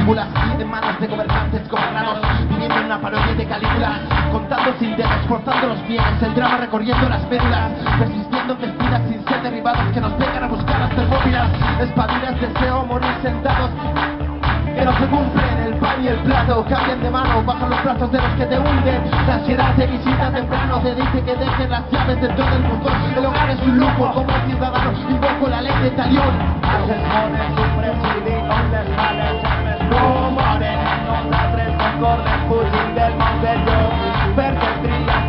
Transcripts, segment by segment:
películas en manos de gobernantes gobernados, viviendo en una parodia de Calígula, contando sin dedos, forzando los bienes, el drama recorriendo las médulas, persistiendo en mentiras sin ser derribados que nos vengan a buscar las termópilas, espabilas, deseo morir sentados, que no se cumplen, el pan y el plato cambian de mano, bajan los brazos de los que te hunden, la ansiedad te visita temprano, te dice que dejen las llaves dentro del buzón, el hogar es un lujo, como ciudadano invoco la ley de talión.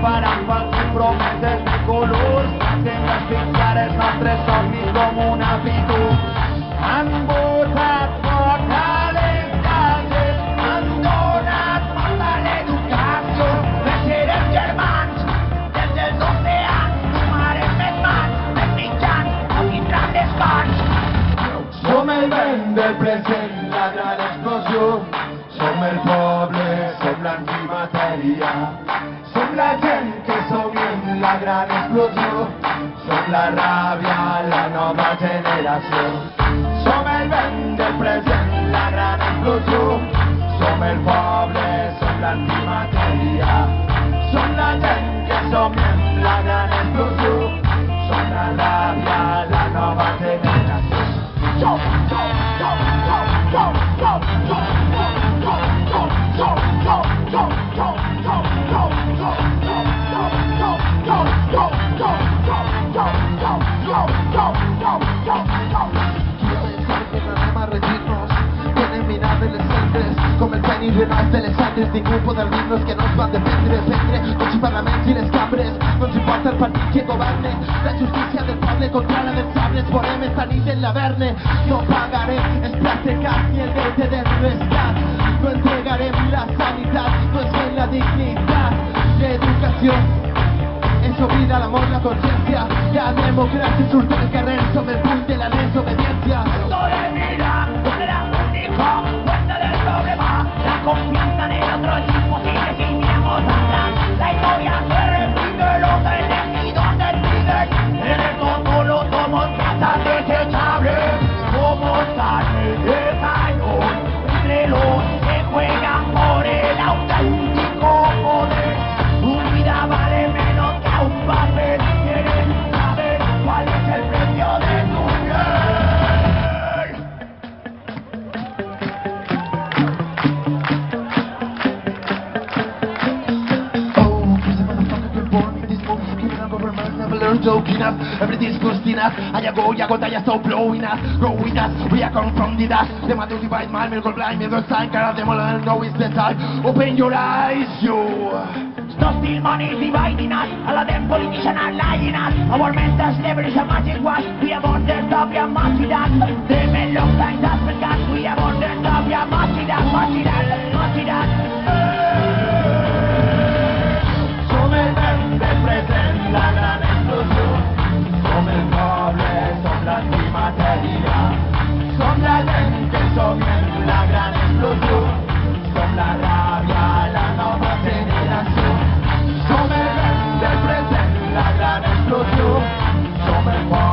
Faran falsos promeses de color, sembra fixar els nostres somnis com una virtut. Han votat fort a les cases, han donat mort a l'educació. Per serem germans, des dels 12 anys, tomarem més mans, més mitjans, no tindran descans. Som el vent del present, la gran explosió, som el poble, som l'antimatèria. Som la gent que somiem la gran explosió, som la ràbia, la nova generació. Som el vent del present, la gran explosió, som el poble, som l'antimatèria. Som la gent que somiem la gran explosió, som la ràbia, la nova generació. Com el pen i renals de les cendres, ningú podrà dir-nos que no ens van dependre. Tots els parlaments i les cambres, no ens importa el partit que governe. La justícia del poble contra la dels sabres, volem esta nit en l'Averne. No pagarem els plats de gas ni el deute del rescat. No entregarem la sanitat, no es ven la dignitat. L'educació és obrir a l'amor la consciència. La democràcia surt del carrer, som el punt de la desobediència. La confianza en el otro es imposible si miramos atrás. La historia se repite, los elegidos deciden. En el futuro somos piezas desechables, como carne de cañón entre los que juegan por el auténtico poder. Tu vida vale menos que un papel. ¿Quieres saber cuál es el precio de tu piel? Joking us, everything's ghosting us. I go, I stop blowing us, growing us. We are come from the dust. Them are to divide my mirror blind, mirror sign. Cara them all and know it's the time. Open your eyes, you. Stop steal money dividing us. All of them politicians are lying us. Our mental slavery is a magic wash. We have ordered up your machidas. They may look like that, but God, we have ordered up your machidas, machidas, machidas. Som el vent del present, la gran explosión. Som el poble, som l'antimatèria. Som la gent que somiem la gran explosió. Som la ràbia, la nova generació. Som el vent del present, la gran explosió. Som el poble.